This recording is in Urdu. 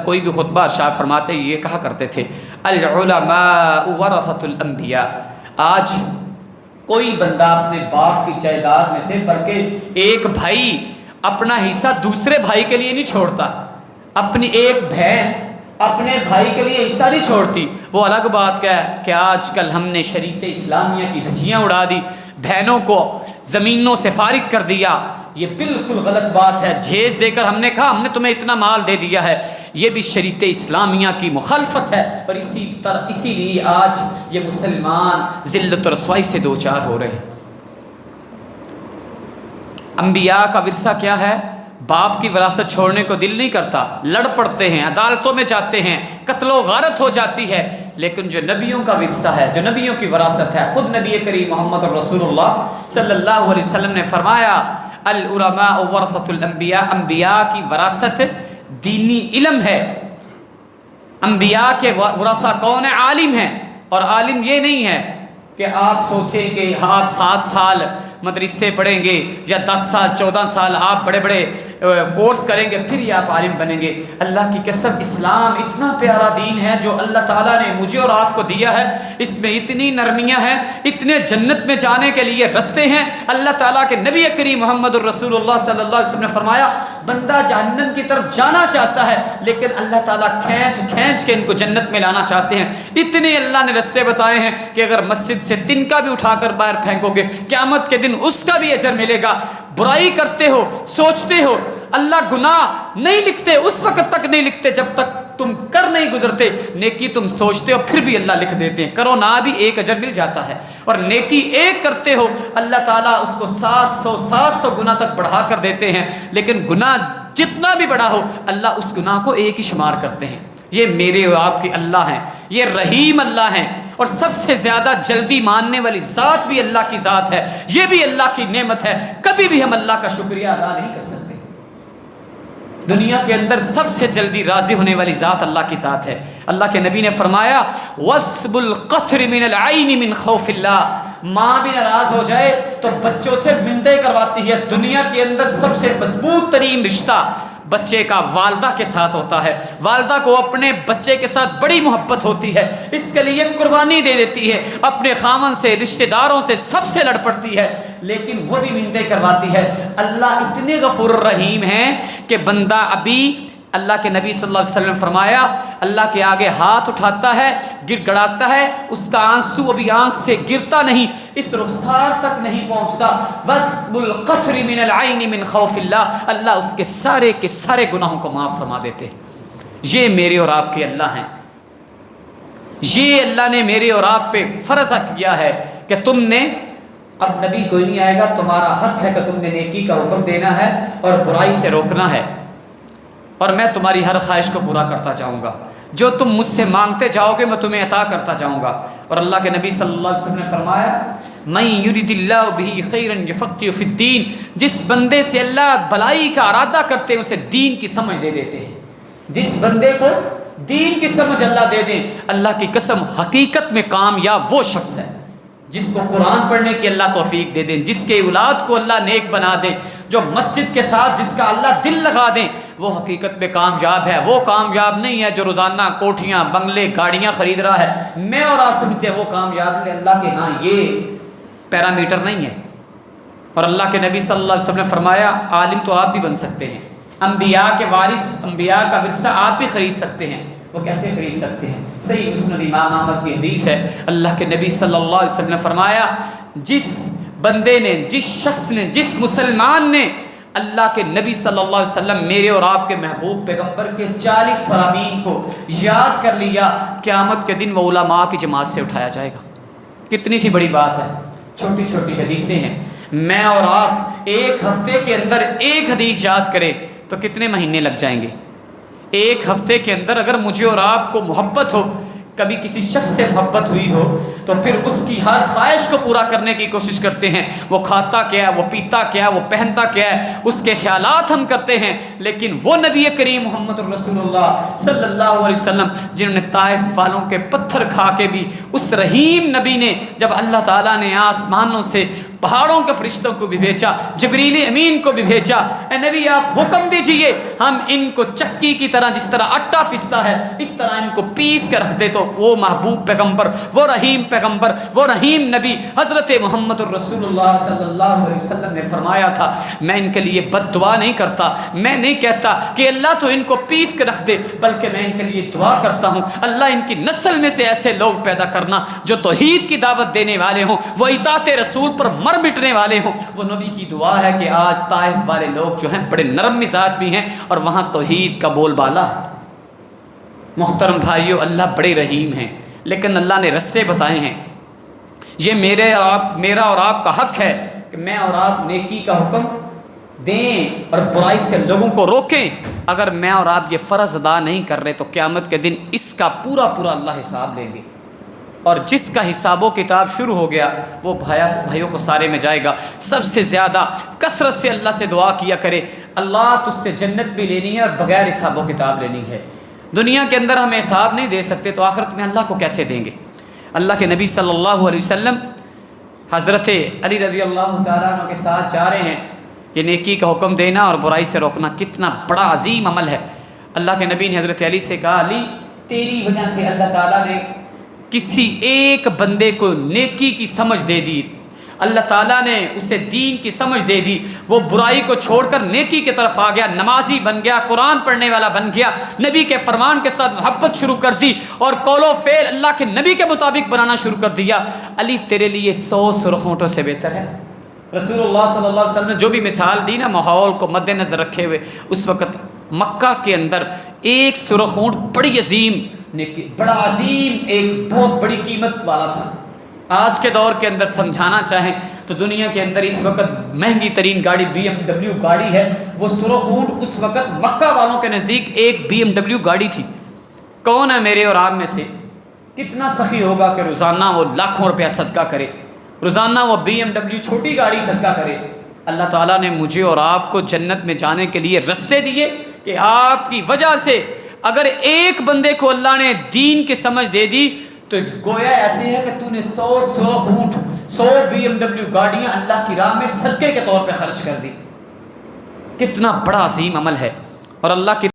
کوئی بھی خطبہ ارشاد فرماتے یہ کہا کرتے تھے العلماء ورثۃ الانبیاء۔ آج کوئی بندہ اپنے باپ کی جائیداد میں سے بلکہ ایک بھائی اپنا حصہ دوسرے بھائی کے لیے نہیں چھوڑتا، اپنی ایک بہن اپنے بھائی کے لیے حصہ نہیں چھوڑتی۔ وہ الگ بات کیا ہے کہ آج کل ہم نے شریعت اسلامیہ کی دھجیاں اڑا دی، بہنوں کو زمینوں سے فارغ کر دیا، یہ بالکل غلط بات ہے۔ جھیز دے کر ہم نے کہا ہم نے تمہیں اتنا مال دے دیا ہے، یہ بھی شریعت اسلامیہ کی مخالفت ہے، اور اسی لیے آج یہ مسلمان ذلت و رسوائی سے دوچار ہو رہے ہیں۔ انبیاء کا ورثہ کیا ہے؟ باپ کی وراثت چھوڑنے کو دل نہیں کرتا، لڑ پڑتے ہیں، عدالتوں میں جاتے ہیں، قتل و غارت ہو جاتی ہے، لیکن جو نبیوں کا ورثہ ہے، جو نبیوں کی وراثت ہے، خود نبی کریم محمد رسول اللہ صلی اللہ علیہ وسلم نے فرمایا العلماء ورثۃ الانبیاء، انبیاء کی وراثت دینی علم ہے۔ انبیاء کے ورثہ کون ہیں؟ عالم ہیں، اور عالم یہ نہیں ہے کہ آپ سوچیں کہ آپ 7 سال مدرسے پڑھیں گے یا 10 سال 14 سال آپ بڑے بڑے کورس کریں گے پھر یہ آپ عالم بنیں گے۔ اللہ کی قسم اسلام اتنا پیارا دین ہے جو اللہ تعالیٰ نے مجھے اور آپ کو دیا ہے، اس میں اتنی نرمیاں ہیں، اتنے جنت میں جانے کے لیے رستے ہیں۔ اللہ تعالیٰ کے نبی کریم محمد الرسول اللہ صلی اللہ علیہ وسلم نے فرمایا بندہ جہنم کی طرف جانا چاہتا ہے لیکن اللہ تعالیٰ کھینچ کے ان کو جنت میں لانا چاہتے ہیں۔ اتنے اللہ نے رستے بتائے ہیں کہ اگر مسجد سے تنکا بھی اٹھا کر باہر پھینکو گے قیامت کے دن اس کا بھی اجر ملے گا۔ برائی کرتے ہو، سوچتے ہو، اللہ گناہ نہیں لکھتے، اس وقت تک نہیں لکھتے جب تک تم کر نہیں گزرتے، نیکی تم سوچتے ہو پھر بھی اللہ لکھ دیتے ہیں، کرو نہ بھی ایک اجر مل جاتا ہے، اور نیکی ایک کرتے ہو اللہ تعالیٰ اس کو 700 گناہ تک بڑھا کر دیتے ہیں، لیکن گناہ جتنا بھی بڑا ہو اللہ اس گناہ کو ایک ہی شمار کرتے ہیں۔ یہ میرے اور آپ کے اللہ ہیں، یہ رحیم اللہ ہیں، اور سب سے زیادہ جلدی ماننے والی ذات بھی اللہ کی ذات ہے، یہ بھی اللہ کی نعمت ہے، کبھی بھی ہم اللہ کا شکریہ ادا نہیں کر سکتے۔ دنیا کے اندر سب سے جلدی راضی ہونے والی ذات اللہ کی ذات ہے۔ اللہ کے نبی نے فرمایا وَثْبُ الْقَطْرِ مِنَ الْعَيْنِ مِنْ خَوْفِ اللَّهِ، ماں بھی ناراض ہو جائے تو بچوں سے منتیں کرواتی ہے۔ دنیا کے اندر سب سے مضبوط ترین رشتہ بچے کا والدہ کے ساتھ ہوتا ہے، والدہ کو اپنے بچے کے ساتھ بڑی محبت ہوتی ہے، اس کے لیے قربانی دے دیتی ہے، اپنے خامن سے، رشتہ داروں سے، سب سے لڑ پڑتی ہے، لیکن وہ بھی منتیں کرواتی ہے۔ اللہ اتنے غفور الرحیم ہیں کہ بندہ ابھی اللہ کے نبی صلی اللہ علیہ وسلم نے فرمایا اللہ کے آگے ہاتھ اٹھاتا ہے، گر گڑاتا ہے، اس کا آنسو ابھی آنکھ سے گرتا نہیں، اس رخسار تک نہیں پہنچتا۔ وَثْبُ الْقَطْرِ مِنَ الْعَيْنِ مِنْ خَوْفِ اللَّهِ، اللہ اس کے سارے گناہوں کو معاف فرما دیتے۔ یہ میرے اور آپ کے اللہ ہیں، یہ اللہ نے میرے اور آپ پہ فرض کیا ہے کہ تم نے، اب نبی کوئی نہیں آئے گا، تمہارا حق ہے کہ تم نے نیکی کا حکم دینا ہے اور برائی سے روکنا ہے، اور میں تمہاری ہر خواہش کو پورا کرتا جاؤں گا، جو تم مجھ سے مانگتے جاؤ گے میں تمہیں عطا کرتا جاؤں گا۔ اور اللہ کے نبی صلی اللہ علیہ وسلم نے فرمایا مَن يُرِدِ اللَّهُ بِهِ خَيْرًا يُفَقِّهُ فِي الدِّينِ، جس بندے سے اللہ بھلائی کا ارادہ کرتے ہیں اسے دین کی سمجھ دے دیتے ہیں۔ جس بندے کو دین کی سمجھ اللہ دے دیں، اللہ کی قسم حقیقت میں کامیاب وہ شخص ہے جس کو قرآن پڑھنے کی اللہ توفیق دے دیں، جس کے اولاد کو اللہ نیک بنا دیں، جو مسجد کے ساتھ جس کا اللہ دل لگا دیں، وہ حقیقت میں کامیاب ہے۔ وہ کامیاب نہیں ہے جو روزانہ کوٹھیاں، بنگلے، گاڑیاں خرید رہا ہے۔ میں اور آپ سمجھتے ہیں وہ کامیاب ہے، اللہ کے ہاں یہ پیرامیٹر نہیں ہے۔ اور اللہ کے نبی صلی اللہ علیہ وسلم نے فرمایا عالم تو آپ بھی بن سکتے ہیں، انبیاء کے وارث، انبیاء کا ورثہ آپ بھی خرید سکتے ہیں۔ وہ کیسے خرید سکتے ہیں؟ صحیح مسند امام احمد کی حدیث ہے، اللہ کے نبی صلی اللہ علیہ وسلم نے فرمایا جس بندے نے، جس شخص نے، جس مسلمان نے اللہ کے نبی صلی اللہ علیہ وسلم میرے اور آپ کے محبوب پیغمبر کے 40 فرامین کو یاد کر لیا، قیامت کے دن وہ علماء کی جماعت سے اٹھایا جائے گا۔ کتنی سی بڑی بات ہے، چھوٹی چھوٹی حدیثیں ہیں۔ میں اور آپ ایک ہفتے کے اندر ایک حدیث یاد کریں تو کتنے مہینے لگ جائیں گے؟ ایک ہفتے کے اندر اگر مجھے اور آپ کو محبت ہو، کبھی کسی شخص سے محبت ہوئی ہو تو پھر اس کی ہر خواہش کو پورا کرنے کی کوشش کرتے ہیں۔ وہ کھاتا کیا ہے، وہ پیتا کیا ہے، وہ پہنتا کیا ہے، اس کے خیالات ہم کرتے ہیں۔ لیکن وہ نبی کریم محمد رسول اللہ صلی اللہ علیہ وسلم جنہوں نے طائف والوں کے پتھر کھا کے بھی، اس رحیم نبی نے جب اللہ تعالیٰ نے آسمانوں سے پہاڑوں کے فرشتوں کو بھی بھیجا، جبریل امین کو بھی بھیجا، اے نبی آپ حکم دیجئے ہم ان کو چکی کی طرح، جس طرح آٹا پستا ہے اس طرح ان کو پیس کر رکھ دے۔ تو وہ محبوب پیغمبر، وہ رحیم پیغمبر، وہ رحیم نبی حضرت محمد الرسول اللہ صلی اللہ علیہ وسلم نے فرمایا تھا، میں ان کے لیے بد دعا نہیں کرتا، میں نہیں کہتا کہ اللہ تو ان کو پیس کر رکھ دے، بلکہ میں ان کے لیے دعا کرتا ہوں اللہ ان کی نسل میں سے ایسے لوگ پیدا کرنا جو توحید کی دعوت دینے والے ہوں، وہ اطاعت رسول پر مر مٹنے والے ہوں۔ وہ نبی کی دعا ہے کہ آج طائف والے لوگ جو ہیں بڑے نرم مزاج بھی ہیں اور وہاں توحید کا بول بالا۔ محترم بھائیو، اللہ بڑے رحیم ہیں، لیکن اللہ نے رستے بتائے ہیں۔ یہ میرا اور آپ کا حق ہے کہ میں اور آپ نیکی کا حکم دیں اور برائی سے لوگوں کو روکیں۔ اگر میں اور آپ یہ فرض ادا نہیں کر رہے تو قیامت کے دن اس کا پورا اللہ حساب لیں گے، اور جس کا حساب و کتاب شروع ہو گیا وہ بھائیوں کو سارے میں جائے گا۔ سب سے زیادہ کثرت سے اللہ سے دعا کیا کرے، اللہ تجھ سے جنت بھی لینی ہے اور بغیر حساب و کتاب لینی ہے۔ دنیا کے اندر ہم حساب نہیں دے سکتے تو آخرت میں اللہ کو کیسے دیں گے؟ اللہ کے نبی صلی اللہ علیہ وسلم حضرت علی رضی اللہ تعالیٰ عنہ کے ساتھ جا رہے ہیں۔ یہ نیکی کا حکم دینا اور برائی سے روکنا کتنا بڑا عظیم عمل ہے۔ اللہ کے نبی نے حضرت علی سے کہا، علی تیری وجہ سے اللہ تعالیٰ نے کسی ایک بندے کو نیکی کی سمجھ دے دی، اللہ تعالیٰ نے اسے دین کی سمجھ دے دی، وہ برائی کو چھوڑ کر نیکی کی طرف آ گیا، نمازی بن گیا، قرآن پڑھنے والا بن گیا، نبی کے فرمان کے ساتھ محبت شروع کر دی اور قول و فعل اللہ کے نبی کے مطابق بنانا شروع کر دیا۔ علی تیرے لیے 100 سرخ ہونٹوں سے بہتر ہے۔ رسول اللہ صلی اللہ علیہ وسلم نے جو بھی مثال دی نا، ماحول کو مد نظر رکھے ہوئے، اس وقت مکہ کے اندر ایک سرخ اونٹ بڑی عظیم نیکی، بڑا عظیم، ایک بہت بڑی قیمت والا تھا۔ آج کے دور کے اندر سمجھانا چاہیں تو دنیا کے اندر اس وقت مہنگی ترین گاڑی BMW گاڑی ہے، وہ سرخ اونٹ اس وقت مکہ والوں کے نزدیک ایک BMW گاڑی تھی۔ کون ہے میرے اور آپ میں سے کتنا سخی ہوگا کہ روزانہ وہ لاکھوں روپیہ صدقہ کرے، روزانہ وہ BMW چھوٹی گاڑی صدقہ کرے؟ اللہ تعالیٰ نے مجھے اور آپ کو جنت میں جانے کے لیے رستے دیے کہ آپ کی وجہ سے اگر ایک بندے کو اللہ نے دین کی سمجھ دے دی تو گویا ایسے ہے کہ تو نے 100 اونٹ، 100 BMW گاڑیاں اللہ کی راہ میں صدقے کے طور پہ خرچ کر دی۔ کتنا بڑا عظیم عمل ہے، اور اللہ کی